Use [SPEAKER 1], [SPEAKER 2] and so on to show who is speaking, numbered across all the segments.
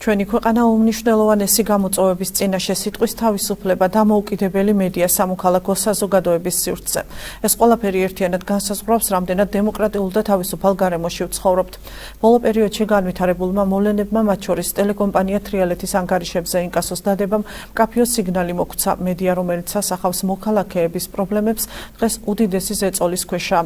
[SPEAKER 1] ჩვენი ქვეყანა უმნიშვნელოვანესი გამოწვევების წინაშე სიტყვის თავისუფლება და დამოუკიდებელი მედია სამოქალაქო საზოგადოების სივრცე. ეს ყველაფერი ერთიანად განსაზღვრავს, რამდენად დემოკრატიულ და თავისუფალ გარემოში ვცხოვრობთ. ბოლო პერიოდში განვითარებულმა მოვლენებმა, მათ შორის ტელეკომპანია თრიალეთის ანგარიშებზე ინკასოს დადებამ, მკაფიო სიგნალი მოგვცა. მედია, რომელიც ასახავს მოქალაქეების პრობლემებს, დღეს უდიდესი ზეწოლის ქვეშაა.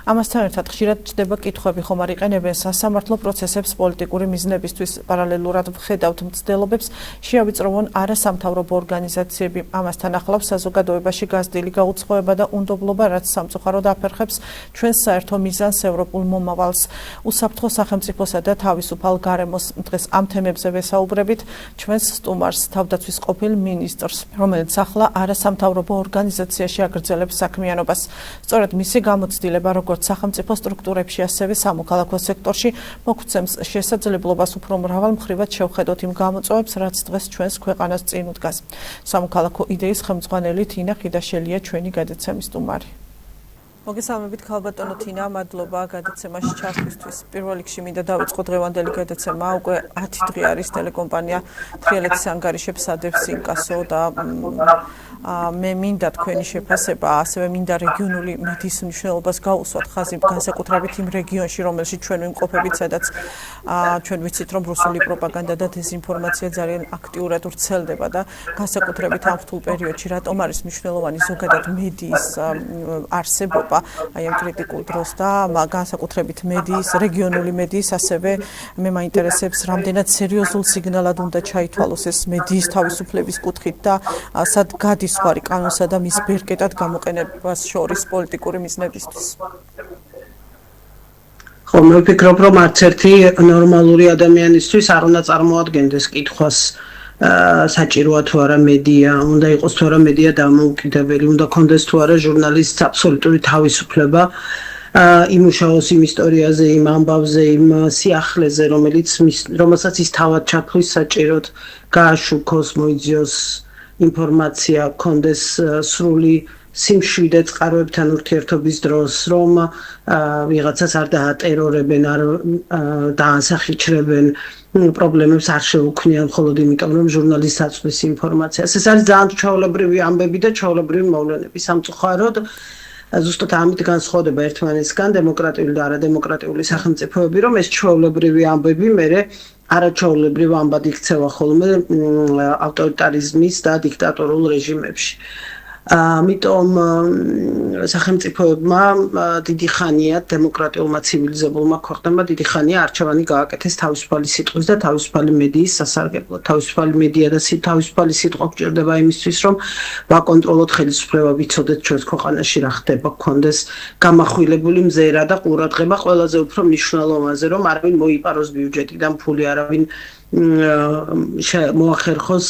[SPEAKER 1] ამასთან ერთად ხშირად ჩდება კითხვები, ხომ არ იყენებენ სასამართლო პროცესებს პოლიტიკური მიზნებისთვის. პარალელურად ვხედავთ მცდელობებს შეავიწროვონ არასამთავრობო ორგანიზაციები. ამასთან ახლავს საზოგადოებაში გაზრდილი გაუწყოება და უნდობლობა, რაც სამწუხაროდ აფერხებს ჩვენს საერთო მიზანს ევროპულ მომავალს, უსაფრთხო სახელმწიფოსა და თავისუფალ გარემოს. დღეს ამ თემებზე ვესაუბრებით ჩვენს სტუმარს, თავდაცვის ყოფილ მინისტრს, რომელიც ახლა არასამთავრობო ორგანიზაციაში აგრძელებს საქმიანობას. სწორედ მისი გამოცდილება როგორც სახელმწიფო სტრუქტურებში, ასევე სამოქალაქო სექტორში მოგვცემს შესაძლებლობას უფრო მრავალ მხრივად შევხედოთ იმ გამოწვევებს, რაც დღეს ჩვენს ქვეყანას წინ უდგას. სამოქალაქო იდეის ხელმძღვანელი თინა ხიდაშელია ჩვენი გადაცემის სტუმარი. მოგესალმებით ქალბატონო თინა, მადლობა გადაცემაში ჩართვისთვის. პირველ რიგში მინდა დავიწყო დღევანდელი გადაცემა. უკვე 10 დღე არის ტელეკომპანია თრიალეთის ანგარიშებს ადევს ინკასო და მე მინდა თქვენი შეფასება, ასევე მინდა რეგიონული მედიის მნიშვნელობას გაუსვათ ხაზი, განსაკუთრებით იმ რეგიონში, რომელშიც ჩვენ ვიმყოფებით, სადაც ჩვენ ვიცით, რომ რუსული პროპაგანდა და დეზინფორმაცია ძალიან აქტიურად ვრცელდება და განსაკუთრებით ამ რთულ პერიოდში რატომ არის მნიშვნელოვანი ზოგადად მედიის არსებობა, აი ამ კრიტიკულ დროს და განსაკუთრებით მედიის, რეგიონული მედიის, ასევე მე მაინტერესებს, რამდენად სერიოზულ სიგნალად უნდა ჩაითვალოს ეს მედიის თავისუფლების კუთხით და სად გადის სხვარი კანონსა და მის ბერკეტად გამოყენებას შორის პოლიტიკური მიზნებისთვის.
[SPEAKER 2] ხო, მე ვფიქრობ, რომ არც ერთი ნორმალური ადამიანისთვის არ უნდა წარმოადგენდეს კითხვას საჭიროა თუ არა მედია, უნდა იყოს თუ არა მედია დამოუკიდებელი, უნდა კონდეს თუ არა ჟურნალისტს აბსოლუტური თავისუფლება იმუშაოს იმ ისტორიაზე, იმ ამბავზე, იმ სიახლეზე, რომელსაც ის თავად ჩათვლის საჭიროდ, გააშუქოს, მოიძიოს ინფორმაცია, კონდეს სრული სიმშვიდე წყაროებთან ურთიერთობის დროს, რომ ვიღაცას არ დაატერორებენ, არ დაანსახიჩრებენ, პრობლემებს არ შეუქმნიან მხოლოდ იმიტომ, რომ ჟურნალისტს აწვდის ინფორმაციას. ეს არის ძალიან ჩვეულებრივი ამბები და ჩვეულებრივი მოვლენები. სამწუხაროდ ზუსტად ამით განსხვავდება ერთმანეთისგან დემოკრატიული და არადემოკრატიული სახელმწიფოები, რომ ეს ჩვეულებრივი ამბები მერე არაჩვეულებრივ ამბად იქცევა ხოლმე ავტორიტარიზმის და დიქტატორულ რეჟიმებში. ამიტომ სახელმწიფოებმა დიდი ხანია დემოკრატიულმა ცივილიზებულმა ქვეყნებმა დიდი ხანია არჩევანი გააკეთეს თავისუფალი სიტყვის და თავისუფალი მედიის სასარგებლოდ. თავისუფალი მედია და თავისუფალი სიტყვა გვჭირდება იმისთვის, რომ ვაკონტროლოთ ხელისუფლება, ვიცოდეთ ჩვენს ქვეყანაში რა ხდება, გქონდეს გამახვილებული მზერა და ყურადღება ყველაზე უფრო მნიშვნელოვანზე, რომ არავინ მოიპაროს ბიუჯეტიდან ფული, არავინ მოახერხოს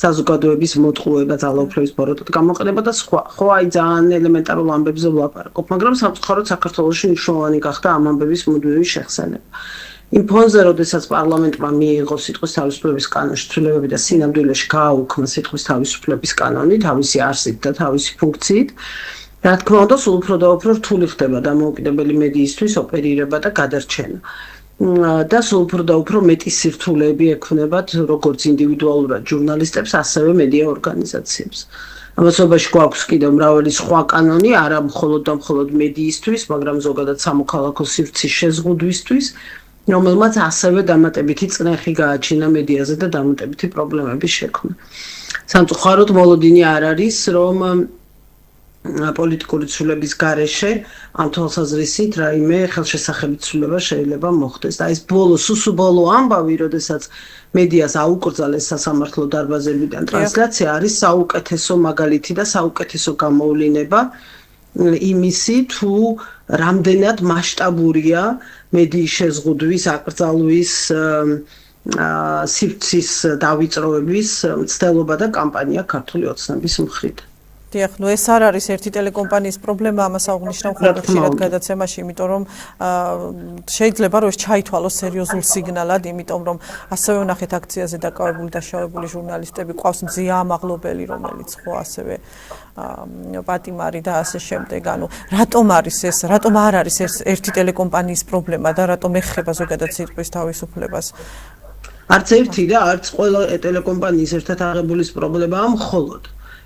[SPEAKER 2] საზოგადოების მოტყუება, ძალაუფლების ბოროტად გამოყენება და სხვა. ხო, აი ძალიან ელემენტარულ ამბებზე ვლაპარაკობ, მაგრამ სამწუხაროდ საქართველოში მნიშვნელოვანი გახდა ამ ამბების მუდმივი შეხსენება. იმ ფონზე, როდესაც პარლამენტმა მიიღო სიტყვის თავისუფლების კანონში ცვლილებები და სინამდვილეში გააუქმა სიტყვის თავისუფლების კანონი თავისი არსით და თავისი ფუნქციით, რა თქმა უნდა, სულ უფრო და უფრო რთული ხდება დამოუკიდებელი მედიისთვის ოპერირება და გადარჩენა. და სულ უფრო და უფრო მეტი სირთულეები ექნებათ როგორც ინდივიდუალურად ჟურნალისტებს, ასევე მედია ორგანიზაციებს. ამასობაში გვაქვს კიდევ მრავალი სხვა კანონი, არა მხოლოდ და მხოლოდ მედიისთვის, მაგრამ ზოგადად სამოქალაქო სივრცის შეზღუდვისთვის, რომელმაც ასევე დამატებითი წნეხი გააჩინა მედიაზე და დამატებითი პრობლემების შექმნა. სამწუხაროდ მოლოდინი არ არის, რომ პოლიტიკური ცვლილების გარეშე ამ თვალსაზრისით რაიმე ხელშესახებით ცვლილება შეიძლება მოხდეს. და ეს სუსუბოლო ამბავი, როდესაც მედიას აუკრძალეს სასამართლო დარბაზებიდან ტრანსლაცია, არის საუკეთესო მაგალითი და საუკეთესო გამოვლინება იმისი, თუ რამდენად მასშტაბურია მედიის შეზღუდვის, აკრძალვის, სივრცის დავიწყების მცდელობა და კამპანია ქართული ოცნების მხრიდან.
[SPEAKER 1] დიახ, ნუ ეს არ არის ერთი ტელეკომპანიის პრობლემა, ამას აღვნიშნავ ხოლმე ხშირად გადაცემაში, იმიტომ რომ შეიძლება რომ ეს ჩაითვალოს სერიოზულ სიგნალად, იმიტომ რომ ასევე ვნახეთ აქციაზე დაკავებული დაშავებული ჟურნალისტები, ყავს მზია ამაღლობელი, რომელიც ხო ასევე პატიმარი და ასე შემდეგ. ანუ რატომ არ არის ეს ერთი ტელეკომპანიის პრობლემა და რატომ ეხება ზოგადად სიტყვის თავისუფლებას?
[SPEAKER 2] არც ერთი და არც ყველა ტელეკომპანიის ერთად აღებულის პრობლემაა მხოლოდ.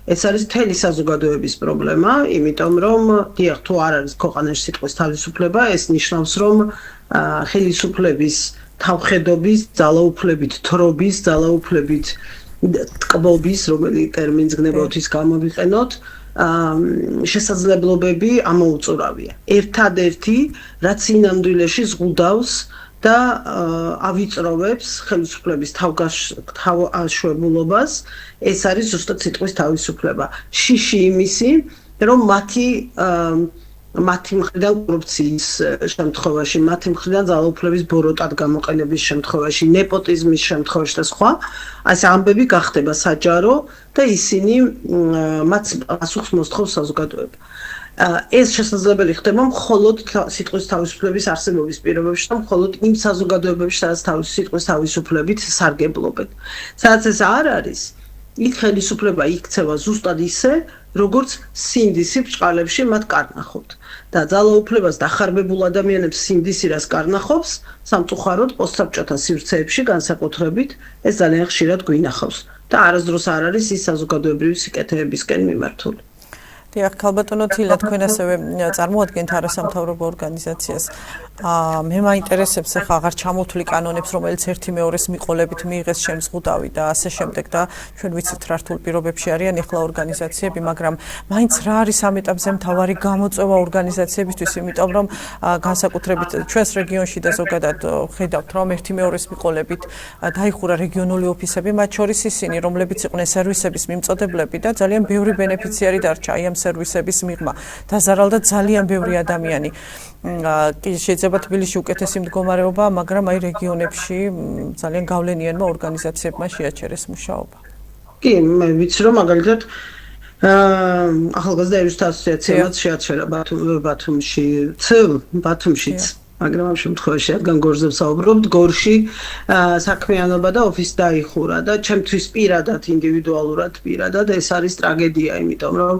[SPEAKER 2] ეს არის მთელი საზოგადოების პრობლემა, იმიტომ რომ დიახ, თუ არ არის ქვეყანაში სიტყვის თავისუფლება, ეს ნიშნავს, რომ ხელისუფლების თავხედობის, ძალაუფლებით თრობის, ძალაუფლებით ტკბობის, რომელი ტერმინს გნებავთ ის გამოვიყენოთ, შესაძლებლობები ამოუწურავია. ერთადერთი, რაც სინამდვილეში ზღუდავს და ავიწროვებს ხელისუფლების თავგაშვებულობას, ეს არის ზუსტად სიტყვის თავისუფლება. შიში იმისი, რომ მათი მხრიდან კორუფციის შემთხვევაში, მათი მხრიდან ძალაუფლების ბოროტად გამოყენების შემთხვევაში, ნეპოტიზმის შემთხვევაში და სხვა, ასე ამბები გახდება საჯარო და ისინი მათ პასუხს მოსთხოვს საზოგადოება. ეს შესაძლებელი ხდება მხოლოდ სიტყვის თავისუფლების არსებობის პირობებში და მხოლოდ იმ საზოგადოებებში, სადაც სიტყვის თავისუფლებით სარგებლობენ. სადაც ეს არ არის, იქ ხელისუფლება იქცევა ზუსტად ისე, როგორც სინდისი ბრჭყალებში მათ კარნახობთ. და ძალაუფლებას დახარბებულ ადამიანებს სინდისი რას კარნახობს, სამწუხაროდ პოსტსაბჭოთა სივრცეებში განსაკუთრებით ეს ძალიან ხშირად გვინახავს და არასდროს არ არის ის საზოგადოებრივი სიკეთეებისკენ მიმართული.
[SPEAKER 1] დიახ, ქალბატონო თილა, თქვენ ასევე წარმოადგენთ არასამთავრობო ორგანიზაციას. მე მაინტერესებს ახლა აღარ ჩამოთვლი კანონებს, რომელიც ერთი მეორეს მიყოლებით მიიღეს შემზღუდავი და ასე შემდეგ და ჩვენ ვიცით რა რთულ პირობებში არიან ახლა ორგანიზაციები, მაგრამ მაინც რა არის ამ ეტაპზე მთავარი გამოწვევა ორგანიზაციებისთვის, იმიტომ რომ განსაკუთრებით ჩვენს რეგიონში და ზოგადად ხედავთ, რომ ერთი მეორეს მიყოლებით დაიხურა რეგიონული ოფისები, მათ შორის ისინი, რომლებიც იყვნენ სერვისების მიმწოდებლები და ძალიან ბევრი ბენეფიციარი დარჩა აი ამ სერვისების მიღმა. დაზარალდა ძალიან ბევრი ადამიანი. შეიძლება თბილისში უკეთესი მდგომარეობა, მაგრამ აი რეგიონებში ძალიან გავლენიანმა ორგანიზაციებმა შეაჩერეს მუშაობა.
[SPEAKER 2] კი, მე ვიცი რომ მაგალითად ახალგაზრდა ერისთა ასოციაციამ შეაჩერა ბათუმშიც, მაგრამ ამ შემთხვევაში რადგან გორზე ვსაუბრობთ, გორში საქმიანობა და ოფისი დაიხურა და ჩემთვის პირადად, ინდივიდუალურად პირადად ეს არის ტრაგედია, იმიტომ რომ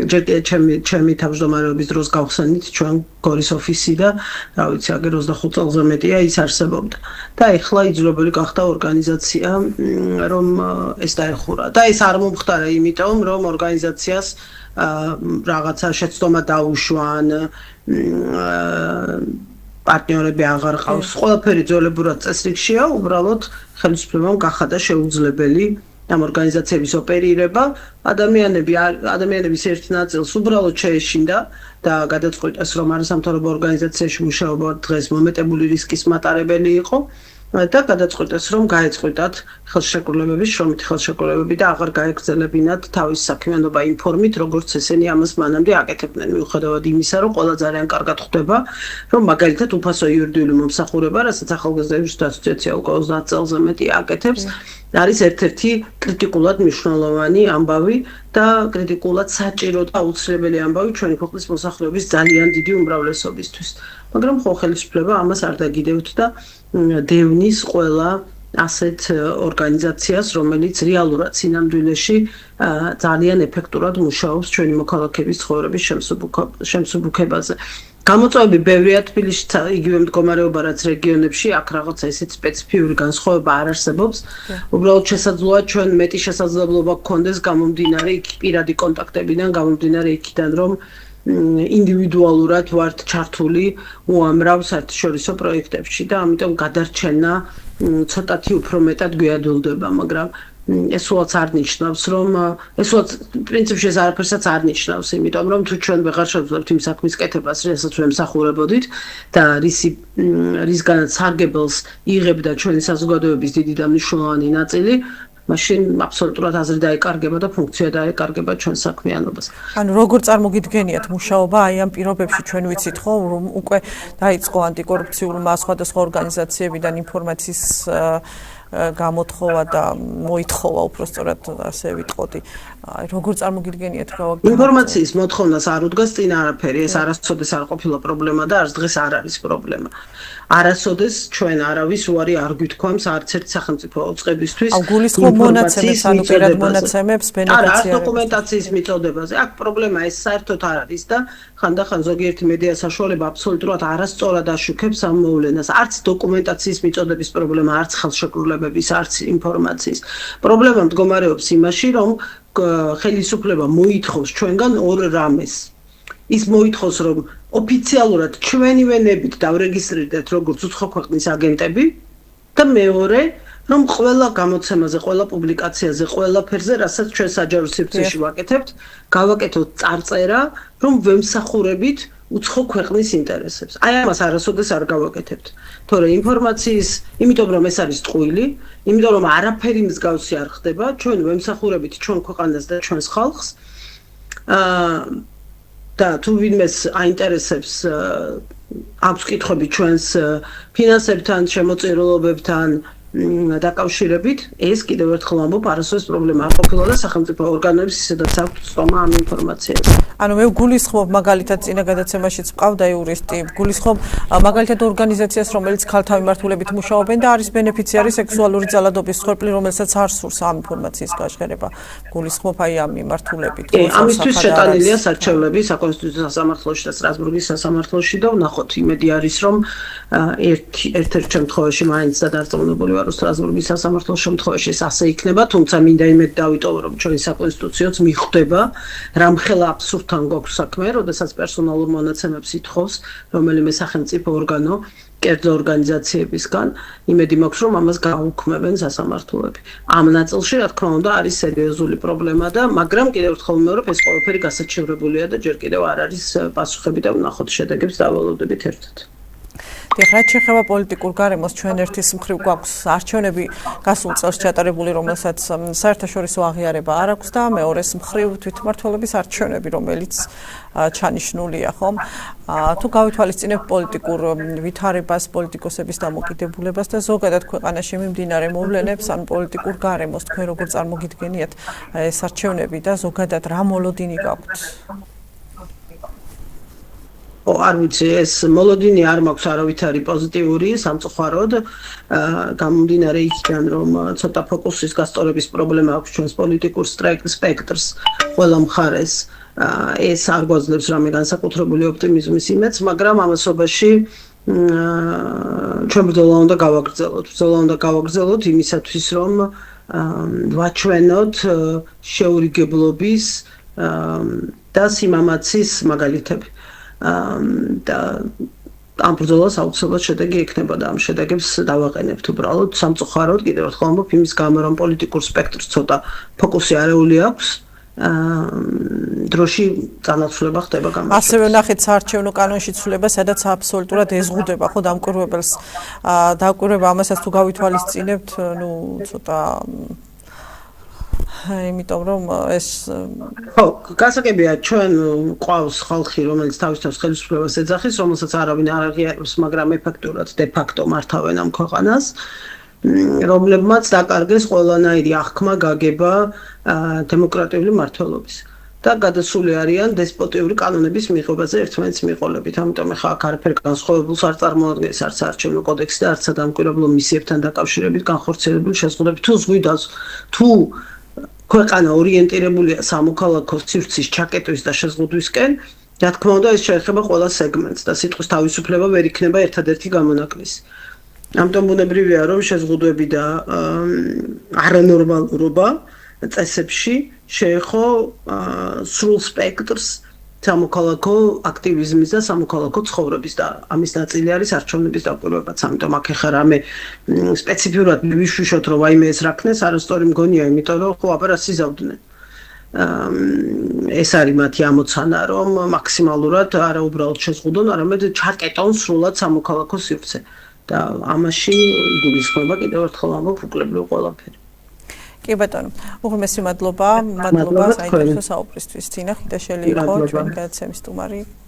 [SPEAKER 2] ჯერ ჩემი თავმჯდომარეობის დროს გავხსენით ჩვენ გორის ოფისი და რა ვიცი, აგერ 25 წელზე მეტია ის არსებობდა. და ეხლა იძულებული გახდა ორგანიზაცია, რომ ეს დაეხურა. და ეს არ მომხდარა იმიტომ, რომ ორგანიზაციას რაღაცა შეცდომა დაუშვან, პარტნიორები აღარ ყავს. ყველაფერი ძველებურად წესრიგშია, უბრალოდ ხელისუფლებამ გახადა შეუძლებელი ამ ორგანიზაციების ოპერირება, ადამიანების ერთ ნაწილს უბრალოდ შეეშინდა და გადაწყვიტეს, რომ არასამთავრობო ორგანიზაციაში მუშაობა დღეს მომეტებული რისკის მატარებელი იყო და გადაწყვიტეს, რომ გაეწყვიტათ ხელშეკრულებების, შრომითი ხელშეკრულებები და აღარ გაეგრძელებინათ თავის საქმიანობა იმ ფორმით, როგორც ესენი ამას მანამდე აკეთებდნენ, მიუხედავად იმისა, რომ ყველა ძალიან კარგად ხვდება, რომ მაგალითად უფასო იურიდიული მომსახურება, რასაც ახალგაზრდა ერისთა ასოციაცია უკვე 30 წელზე მეტი აკეთებს, არის ერთ-ერთი კრიტიკულად მნიშვნელოვანი ამბავი და კრიტიკულად საჭირო და აუცილებელი ამბავი ჩვენი ქვეყნის მოსახლეობის ძალიან დიდი უმრავლესობისთვის. მაგრამ ხო ხელისუფლება ამას არ დაგიდევთ და დევნის ყველა ასეთ ორგანიზაციას, რომელიც რეალურად სინამდვილეში ძალიან ეფექტურად მუშაობს ჩვენი მოქალაქეების ცხოვრების შემსუბუქებაზე. გამოწვევები ბევრია თბილისში, იგივე მდგომარეობა რაც რეგიონებში, აქ რაღაცა ესეთ სპეციფიური განსხვავება არ არსებობს. უბრალოდ შესაძლოა ჩვენ მეტი შესაძლებლობა გქონდეს გამომდინარე პირადი კონტაქტებიდან, გამომდინარე იქიდან, რომ ინდივიდუალურად ვართ ჩართული უამრავ საერთაშორისო პროექტებში და ამიტომ გადარჩენა ცოტათი უფრო მეტად გვიადვილდება, მაგრამ ეს უაც არ ნიშნავს, რომ ეს უაც პრინციპში ეს არაფერსაც არ ნიშნავს, იმიტომ რომ თუ ჩვენ ვეღარ შევძლებთ იმ საქმის კეთებას, რასაც ჩვენ მსახურებოდით და რისგანაც სარგებელს იღებდა ჩვენი საზოგადოების დიდი და მნიშვნელოვანი ნაწილი, მაშინ აბსოლუტურად აზრი დაეკარგება და ფუნქცია დაეკარგება ჩვენ საქმიანობას.
[SPEAKER 1] ანუ როგორ წარმოგიდგენიათ მუშაობა აი ამ პირობებში, ჩვენ ვიცით ხო, რომ უკვე დაიწყო ანტიკორუფციულმა სხვადასხვა ორგანიზაციებიდან ინფორმაციის გამოთხოვა და მოითხოვა უпростоრად ასე ვიტყოდი. აი როგორ წარმოგიდგენიათ გავაგზავნოთ?
[SPEAKER 2] ინფორმაციის მოთხოვნას არ უდგას წინ არაფერი, ეს არასოდეს არ ყოფილა პრობლემა და არც დღეს არ არის პრობლემა. არასოდეს ჩვენ არავის უარი არ გვითქვამს არც ერთ სახელმწიფო უწყებისთვის.
[SPEAKER 1] აუ გულისხმობ მონაცემებს, ანუ პირად მონაცემებს ბენეფიციარებს.
[SPEAKER 2] არა, დოკუმენტაციის მიწოდებაზე. აქ პრობლემა ეს საერთოდ არ არის და ხანდახან ზოგიერთი მედია საშუალება აბსოლუტურად არასწორად აშუქებს ამ მოვლენას. არც დოკუმენტაციის მიწოდების პრობლემა, არც ხელშეკრულების ხელისუფლებების არც ინფორმაციის. პრობლემა მდგომარეობს იმაში, რომ ხელისუფლება მოითხოვს ჩვენგან ორ რამეს. ის მოითხოვს, რომ ოფიციალურად ჩვენივენებით დავრეგისტრირდეთ როგორც უცხო ქვეყნის აგენტები და მეორე რომ ყველა გამოცემაზე, ყველა პუბლიკაციაზე, ყველა ფერზე, რასაც ჩვენ საჯარო სივრცეში ვაკეთებთ, გავაკეთოთ წარწერა, რომ ვემსახურებით უცხო ქვეყნის ინტერესებს. აი ამას არასოდეს არ გავაკეთებთ. თორე ინფორმაციის, იმიტომ რომ ეს არის ტყუილი, იმიტომ რომ არაფერი მსგავსი არ ხდება, ჩვენ ვემსახურებით ჩვენ ქვეყანას და ჩვენს ხალხს. და თუ ვინმეს აინტერესებს აქვს კითხვები ჩვენს ფინანსებთან, შემოწირულობებთან დაკავშირებით, ეს კიდევ ერთხელ ამბობ, არასოდეს პრობლემა არ ყოფილა და სახელმწიფო ორგანოებს ისედაც აქვს სწომა ამ ინფორმაციაზე.
[SPEAKER 1] ანუ მე გულისხმობ მაგალითად წინა გადაცემაშიც მყავდა იურისტი, გულისხმობ მაგალითად ორგანიზაციას, რომელიც ქალთა მიმართულებით მუშაობენ და არის ბენეფიციარი სექსუალური ძალადობის მსხვერპლი, რომელსაც არ სურს ამ ინფორმაციის გაჟღერება. გულისხმობ აი ამ მიმართულებით.
[SPEAKER 2] ამისთვის შეტანილია არჩევნები საკონსტიტუციო სასამართლოში და სტრასბურგის სასამართლოში და ვნახოთ, იმედი არის, რომ ერთ-ერთ შემთხვევაში მაინც და დარწმუნებული ვარ, რომ სტრასბურგის სასამართლოს შემთხვევაში ეს ასე იქნება, თუმცა მინდა იმედი დავიტოვო, რომ ჩვენი საკონსტიტუციოც მიხვდება, რამხელა აბსურდთან გვაქვს საქმე, როდესაც პერსონალურ მონაცემებს ითხოვს რომელიმე სახელმწიფო ორგანო კერძო ორგანიზაციებისგან, იმედი მაქვს, რომ ამას გაუქმებენ სასამართლოები. ამ ნაწილში, რა თქმა უნდა, არის სერიოზული პრობლემა და მაგრამ კიდევ ერთხელ ვიმეორებ, ეს ყველაფერი გასაჩივრებულია და ჯერ კიდევ არ არის პასუხები და ვნახოთ შედეგებს დავალოდებით ერთად.
[SPEAKER 1] რაც შეეხება პოლიტიკურ გარემოს, ჩვენ ერთის მხრივ გვაქვს არჩევნები გასულ წელს ჩატარებული, რომელსაც საერთაშორისო აღიარება არ აქვს და მეორეს მხრივ თვითმმართველობის არჩევნები, რომელიც ჩანიშნულია, ხომ? თუ გავითვალისწინებთ პოლიტიკურ ვითარებას, პოლიტიკოსების დამოკიდებულებას და ზოგადად ქვეყანაში მიმდინარე მოვლენებს, ან პოლიტიკურ გარემოს, თქვენ როგორ წარმოგიდგენიათ ეს არჩევნები და ზოგადად რა მოლოდინი გაქვთ?
[SPEAKER 2] არ ვიცი, ეს მოლოდინი არ მაქვს არავითარი პოზიტიური, სამწუხაროდ, გამომდინარე იქიდან, რომ ცოტა ფოკუსის გასწორების პრობლემა აქვს ჩვენს პოლიტიკურ სპექტრს, ყველა მხარეს. ეს არ გვაძლევს რამე განსაკუთრებული ოპტიმიზმის იმედს, მაგრამ ამასობაში ჩვენ ბრძოლა უნდა გავაგრძელოთ. ბრძოლა უნდა გავაგრძელოთ იმისათვის, რომ ვაჩვენოთ შეურიგებლობის და სიმამაცის მაგალითები. და ამ ბრძოლას აუცილებლად შედეგი ექნება და ამ შედეგებს დავაყენებთ უბრალოდ სამწუხაროდ კიდევ ერთხელ ამბობ იმის გამო რომ პოლიტიკურ სპექტრს ცოტა ფოკუსი არეული აქვს დროში განაცვლება ხდება გამარჯვებას.
[SPEAKER 1] ასევე ნახეთ საარჩევნო კანონში ცვლილება, სადაც აბსოლუტურად ეზღუდება ხო დამკვირვებელს დაკვირვება ამასაც თუ გავითვალისწინებთ, ნუ ცოტა იმიტომ რომ ეს
[SPEAKER 2] ხო, გასაგებია ჩვენ ყავს ხალხი, რომელიც თავისთავად ხელისუფლებას ეძახის, რომელსაც არავინ არ აღიარებს, მაგრამ ეფექტურად დე ფაქტო მართავენ ამ ქვეყანას, რომლებმაც დაკარგეს ყველანაირი აღქმა გაგება დემოკრატიული მმართველობის. და გადასული არიან დესპოტიური კანონების მიღებაზე ერთმანეთს მიყოლებით. ამიტომ ახლა აქ არაფერ განსხვავებულს არ წარმოადგენს არც არჩევნო კოდექსი და არც სადამკვირვებლო მისიებთან დაკავშირებით განხორციელებული შეზღუდვები. თუ ზღვიდას თუ ქვეყანა ორიენტირებულია სამოქალაქო სივრცის ჩაკეტვის და შეზღუდვისკენ, რა თქმა უნდა, ეს შეეხება ყველა სეგმენტს და სიტყვის თავისუფლება ვერ იქნება ერთადერთი გამონაკლისი. ამიტომ ბუნებრივია, რომ შეზღუდვები და არანორმალურობა წესებში შეეხო სრულ სპექტრს სამოქალაქო აქტივიზმის და სამოქალაქო ცხოვრების და ამის ნაწილი არის არჩევნების დაკვირვებაც. ამიტომ აქ ახლა რამე სპეციფიურად მივიშვიშოთ, რომ ვაიმე ეს რაქნეს, არასწორი მგონია, იმიტომ რომ ხო აბა რას იზავდნენ. ეს არის მათი ამოცანა, რომ მაქსიმალურად არა უბრალოდ შეზღუდონ, არამედ ჩაკეტონ სრულად სამოქალაქო სივრცე. და ამაში გულისხმობა კიდევ ერთხელ ამბობ უკლებრივ ყველაფერი.
[SPEAKER 1] კი ბატონო, უღრმესი მადლობა საინტერესო საუბრისთვის. თინა ხიდაშელი იყო ჩვენი გადაცემის სტუმარი.